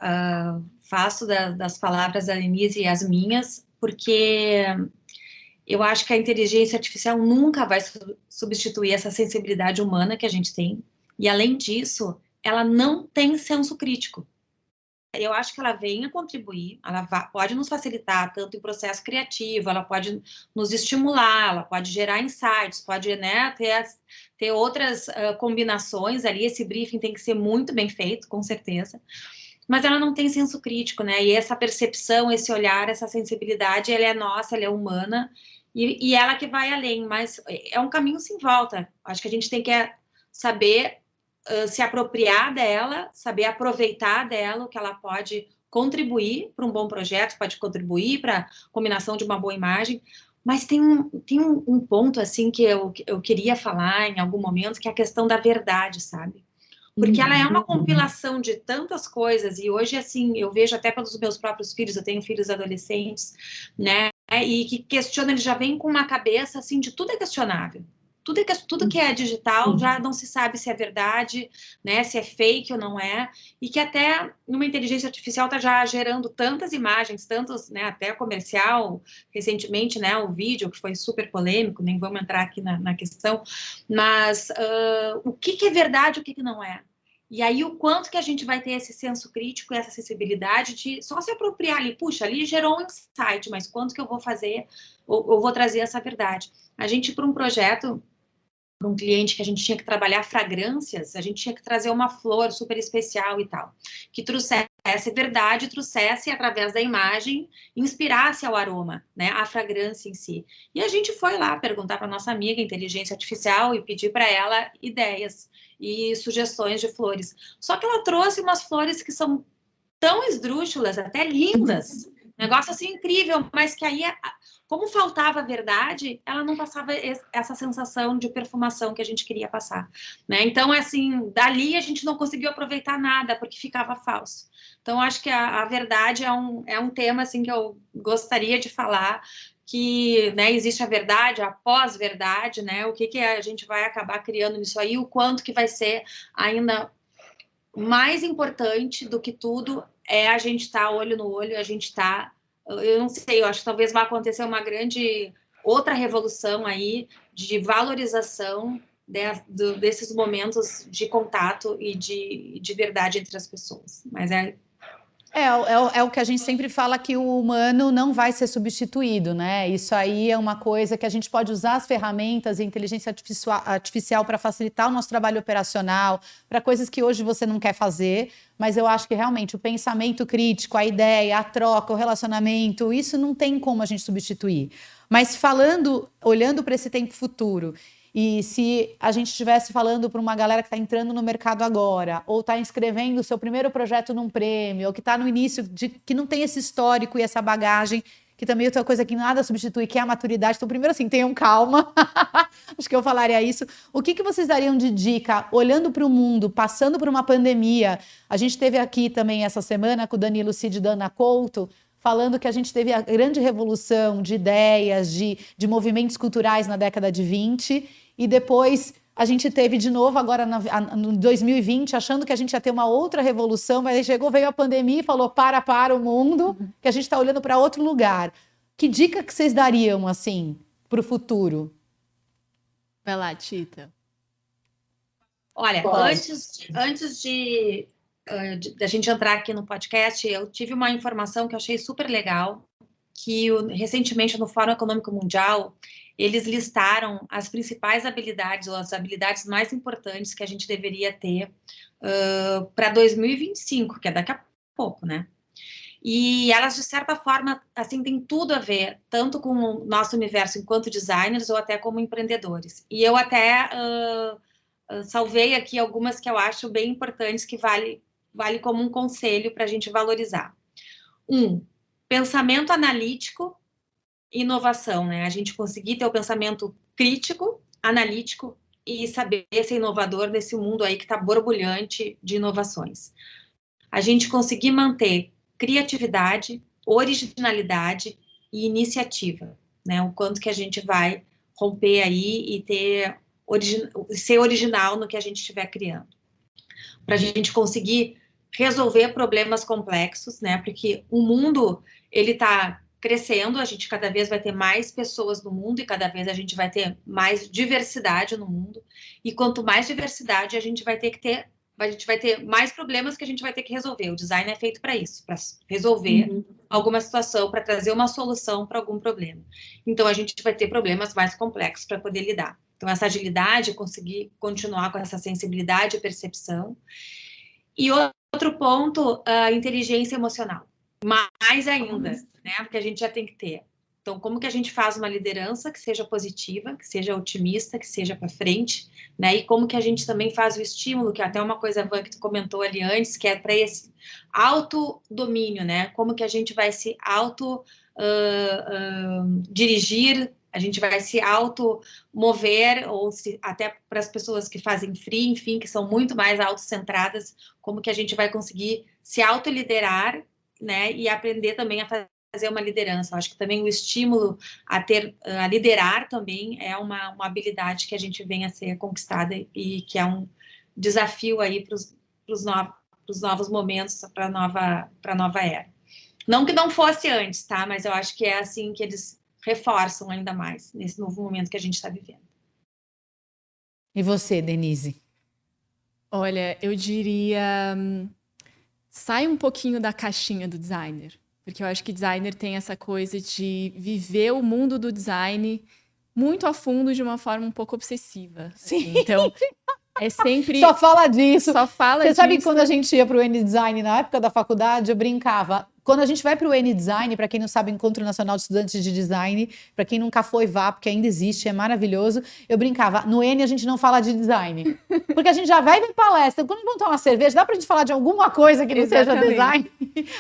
faço das palavras da Denise as minhas, porque eu acho que a inteligência artificial nunca vai substituir essa sensibilidade humana que a gente tem, e além disso, ela não tem senso crítico. Eu acho que ela vem a contribuir, ela pode nos facilitar tanto em processo criativo, ela pode nos estimular, ela pode gerar insights, pode, né, ter outras combinações ali. Esse briefing tem que ser muito bem feito, com certeza, mas ela não tem senso crítico, né? E essa percepção, esse olhar, essa sensibilidade, ela é nossa, ela é humana, e ela que vai além, mas é um caminho sem volta. Acho que a gente tem que saber se apropriar dela, saber aproveitar dela, o que ela pode contribuir para um bom projeto, pode contribuir para a combinação de uma boa imagem, mas tem um ponto, assim, que eu queria falar em algum momento, que é a questão da verdade, sabe? Porque ela é uma compilação de tantas coisas, e hoje, assim, eu vejo até pelos meus próprios filhos, eu tenho filhos adolescentes, né, e que questionam, eles já vêm com uma cabeça, assim, de tudo é questionável. Tudo que é digital já não se sabe se é verdade, né, se é fake ou não é, e que até uma inteligência artificial está já gerando tantas imagens, tantos, né, até comercial, recentemente, né, o vídeo, que foi super polêmico, nem vamos entrar aqui na questão, mas o que é verdade e o que não é? E aí o quanto que a gente vai ter esse senso crítico e essa sensibilidade de só se apropriar ali, puxa, ali gerou um insight, mas quanto que eu vou fazer, ou vou trazer essa verdade? A gente, para um projeto, para um cliente que a gente tinha que trabalhar fragrâncias, a gente tinha que trazer uma flor super especial e tal, que trouxesse verdade, trouxesse através da imagem, inspirasse ao aroma, né, a fragrância em si. E a gente foi lá perguntar para nossa amiga inteligência artificial e pedir para ela ideias e sugestões de flores. Só que ela trouxe umas flores que são tão esdrúxulas, até lindas, negócio assim incrível, mas que aí, como faltava a verdade, ela não passava essa sensação de perfumação que a gente queria passar, né? Então, assim, dali a gente não conseguiu aproveitar nada, porque ficava falso. Então, acho que a verdade é um tema, assim, que eu gostaria de falar, que, né, existe a verdade, a pós-verdade, né? O que a gente vai acabar criando nisso aí, o quanto que vai ser ainda mais importante do que tudo é a gente estar olho no olho, a gente estar... Eu não sei, eu acho que talvez vá acontecer uma grande outra revolução aí de valorização desses momentos de contato e de verdade entre as pessoas. Mas É o que a gente sempre fala, que o humano não vai ser substituído, né? Isso aí é uma coisa que a gente pode usar as ferramentas e a inteligência artificial para facilitar o nosso trabalho operacional, para coisas que hoje você não quer fazer, mas eu acho que realmente o pensamento crítico, a ideia, a troca, o relacionamento, isso não tem como a gente substituir. Mas olhando para esse tempo futuro, e se a gente estivesse falando para uma galera que está entrando no mercado agora, ou está inscrevendo o seu primeiro projeto num prêmio, ou que está no início, que não tem esse histórico e essa bagagem, que também é outra coisa que nada substitui, que é a maturidade. Então, primeiro assim, tenham calma. Acho que eu falaria isso. O que vocês dariam de dica, olhando para o mundo, passando por uma pandemia? A gente teve aqui também essa semana com o Danilo Cid e Dana Couto, falando que a gente teve a grande revolução de ideias, de movimentos culturais na década de 20, e depois a gente teve de novo agora no 2020, achando que a gente ia ter uma outra revolução, mas aí veio a pandemia e falou para o mundo, que a gente está olhando para outro lugar. Que dica que vocês dariam, assim, para o futuro? Vai lá, Tita. Olha, antes de a gente entrar aqui no podcast, eu tive uma informação que eu achei super legal, que recentemente no Fórum Econômico Mundial, eles listaram as principais habilidades, ou as habilidades mais importantes que a gente deveria ter para 2025, que é daqui a pouco, né? E elas, de certa forma, assim, têm tudo a ver, tanto com o nosso universo enquanto designers, ou até como empreendedores. E eu até salvei aqui algumas que eu acho bem importantes, que vale como um conselho para a gente valorizar. Pensamento analítico e inovação, né? A gente conseguir ter o pensamento crítico, analítico e saber ser inovador nesse mundo aí que está borbulhante de inovações. A gente conseguir manter criatividade, originalidade e iniciativa, né? O quanto que a gente vai romper aí e ser original no que a gente estiver criando. Para a gente conseguir resolver problemas complexos, né? Porque o mundo, ele está crescendo, a gente cada vez vai ter mais pessoas no mundo e cada vez a gente vai ter mais diversidade no mundo. E quanto mais diversidade, a gente vai ter mais problemas que a gente vai ter que resolver. O design é feito para isso, para resolver alguma situação, para trazer uma solução para algum problema. Então, a gente vai ter problemas mais complexos para poder lidar. Então, essa agilidade, conseguir continuar com essa sensibilidade e percepção. E outro ponto, a inteligência emocional. Mais ainda, né? Porque a gente já tem que ter. Então, como que a gente faz uma liderança que seja positiva, que seja otimista, que seja para frente, né? E como que a gente também faz o estímulo, que é até uma coisa, Van, que tu comentou ali antes, que é para esse autodomínio, né? Como que a gente vai se dirigir, a gente vai se automover, ou até para as pessoas que fazem free, enfim, que são muito mais autocentradas, como que a gente vai conseguir se autoliderar, né? E aprender também a fazer uma liderança. Eu acho que também o estímulo a liderar também é uma habilidade que a gente vem a ser conquistada e que é um desafio aí para os novos momentos, para a nova era. Não que não fosse antes, tá? Mas eu acho que é assim que eles reforçam ainda mais nesse novo momento que a gente está vivendo. E você, Denise? Olha, eu diria, sai um pouquinho da caixinha do designer, porque eu acho que designer tem essa coisa de viver o mundo do design muito a fundo de uma forma um pouco obsessiva. Sim. Assim. Então, é sempre... Só fala disso. Só fala disso. Você sabe que quando a gente ia para o N-Design, na época da faculdade, eu brincava. Quando a gente vai para o N-Design, para quem não sabe, Encontro Nacional de Estudantes de Design, para quem nunca foi, vá, porque ainda existe, é maravilhoso. Eu brincava, no N a gente não fala de design. Porque a gente já vai ver palestra. Quando vamos tomar uma cerveja, dá para a gente falar de alguma coisa que não seja design.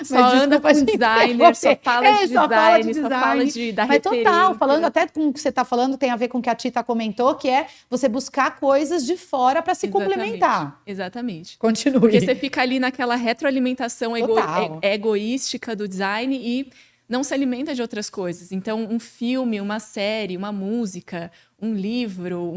Só anda com designer, só fala de design, só fala da Mas referência. total, falando até com o que você está falando, tem a ver com o que a Tita comentou, que é você buscar coisas de fora para se complementar. Exatamente. Continue. Porque você fica ali naquela retroalimentação Total. egoística do design e não se alimenta de outras coisas. Então, um filme, uma série, uma música, um livro,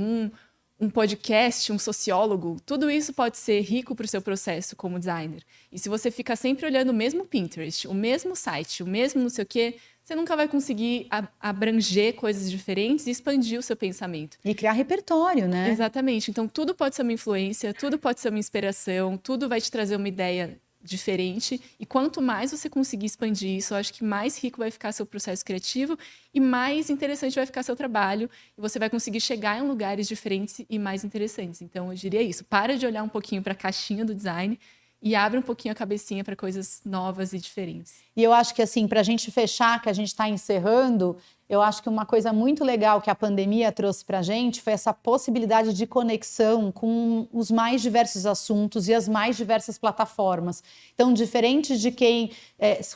um podcast, um sociólogo, tudo isso pode ser rico para o seu processo como designer. E se você ficar sempre olhando o mesmo Pinterest, o mesmo site, o mesmo não sei o quê, você nunca vai conseguir abranger coisas diferentes e expandir o seu pensamento. E criar repertório, né? Exatamente. Então, tudo pode ser uma influência, tudo pode ser uma inspiração, tudo vai te trazer uma ideia diferente. E quanto mais você conseguir expandir isso, eu acho que mais rico vai ficar seu processo criativo e mais interessante vai ficar seu trabalho. E você vai conseguir chegar em lugares diferentes e mais interessantes. Então, eu diria isso. Para de olhar um pouquinho para a caixinha do design e abre um pouquinho a cabecinha para coisas novas e diferentes. E eu acho que, assim, para a gente fechar, que a gente está encerrando, eu acho que uma coisa muito legal que a pandemia trouxe para a gente foi essa possibilidade de conexão com os mais diversos assuntos e as mais diversas plataformas. Então, diferente de quem,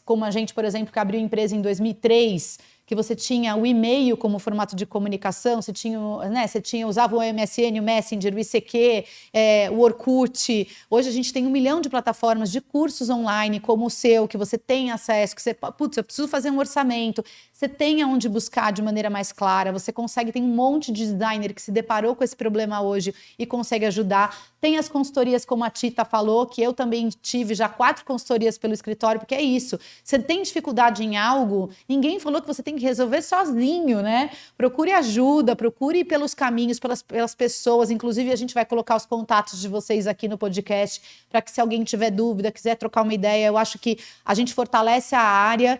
como a gente, por exemplo, que abriu empresa em 2003, que você tinha o e-mail como formato de comunicação, você usava o MSN, o Messenger, o ICQ, o Orkut. Hoje a gente tem 1 milhão de plataformas de cursos online como o seu, que você tem acesso, que você, eu preciso fazer um orçamento, você tem aonde buscar de maneira mais clara, você consegue, tem um monte de designer que se deparou com esse problema hoje e consegue ajudar. Tem as consultorias, como a Tita falou, que eu também tive já 4 consultorias pelo escritório, porque é isso. Você tem dificuldade em algo, ninguém falou que você tem que resolver sozinho, né? Procure ajuda, procure pelos caminhos, pelas pessoas. Inclusive, a gente vai colocar os contatos de vocês aqui no podcast, para que se alguém tiver dúvida, quiser trocar uma ideia, eu acho que a gente fortalece a área,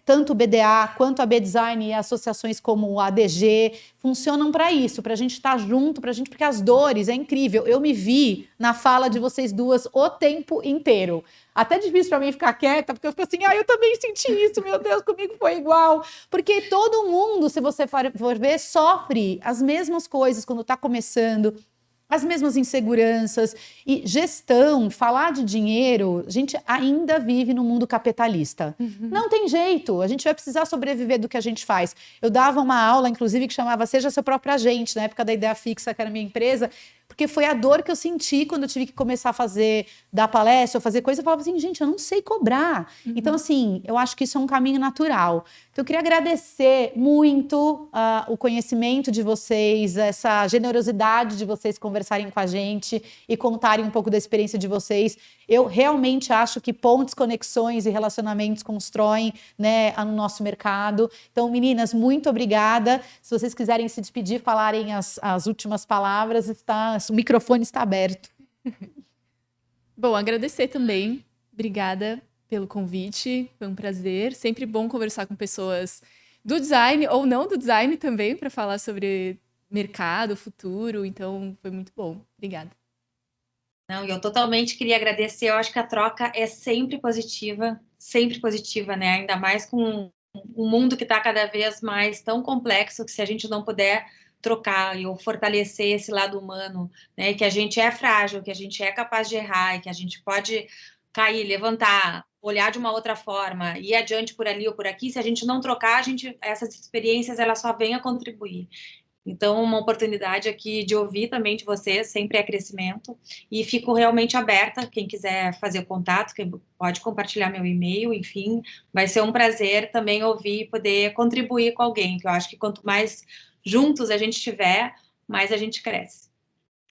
tanto o BDA quanto a B-Design e associações como a ADG, funcionam para isso, para a gente estar junto, porque as dores, é incrível. Eu me vi na fala de vocês duas o tempo inteiro. Até difícil para mim ficar quieta, porque eu fico assim, eu também senti isso, meu Deus, comigo foi igual. Porque todo mundo, se você for ver, sofre as mesmas coisas quando está começando, as mesmas inseguranças. E gestão, falar de dinheiro, a gente ainda vive num mundo capitalista. Não tem jeito, a gente vai precisar sobreviver do que a gente faz. Eu dava uma aula, inclusive, que chamava Seja Seu Próprio Agente, na época da Ideia Fixa, que era a minha empresa, porque foi a dor que eu senti quando eu tive que começar a dar palestra, ou fazer coisa, eu falava assim, gente, eu não sei cobrar. Então, assim, eu acho que isso é um caminho natural. Então, eu queria agradecer muito o conhecimento de vocês, essa generosidade de vocês conversarem com a gente e contarem um pouco da experiência de vocês. Eu realmente acho que pontes, conexões e relacionamentos constroem, né, no nosso mercado. Então, meninas, muito obrigada. Se vocês quiserem se despedir, falarem as últimas palavras, o microfone está aberto. Bom, agradecer também. Obrigada pelo convite, foi um prazer. Sempre bom conversar com pessoas do design ou não do design também, para falar sobre mercado, futuro. Então, foi muito bom. Obrigada. Não, eu totalmente queria agradecer. Eu acho que a troca é sempre positiva, né? Ainda mais com um mundo que está cada vez mais tão complexo, que se a gente não puder trocar e fortalecer esse lado humano, né? Que a gente é frágil, que a gente é capaz de errar, e que a gente pode cair, levantar, olhar de uma outra forma, ir adiante por ali ou por aqui. Se a gente não trocar, essas experiências elas só vêm a contribuir. Então, uma oportunidade aqui de ouvir também de vocês, sempre é crescimento, e fico realmente aberta, quem quiser fazer contato, quem pode compartilhar meu e-mail, enfim, vai ser um prazer também ouvir e poder contribuir com alguém, que eu acho que quanto mais juntos a gente estiver, mais a gente cresce.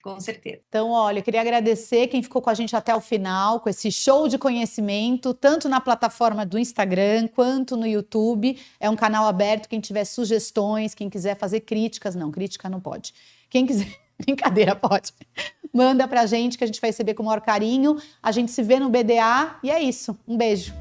Com certeza. Então, olha, eu queria agradecer quem ficou com a gente até o final, com esse show de conhecimento, tanto na plataforma do Instagram, quanto no YouTube. É um canal aberto, quem tiver sugestões, quem quiser fazer críticas, não, crítica não pode. Quem quiser, brincadeira, pode. Manda pra gente, que a gente vai receber com o maior carinho. A gente se vê no BDA e é isso. Um beijo.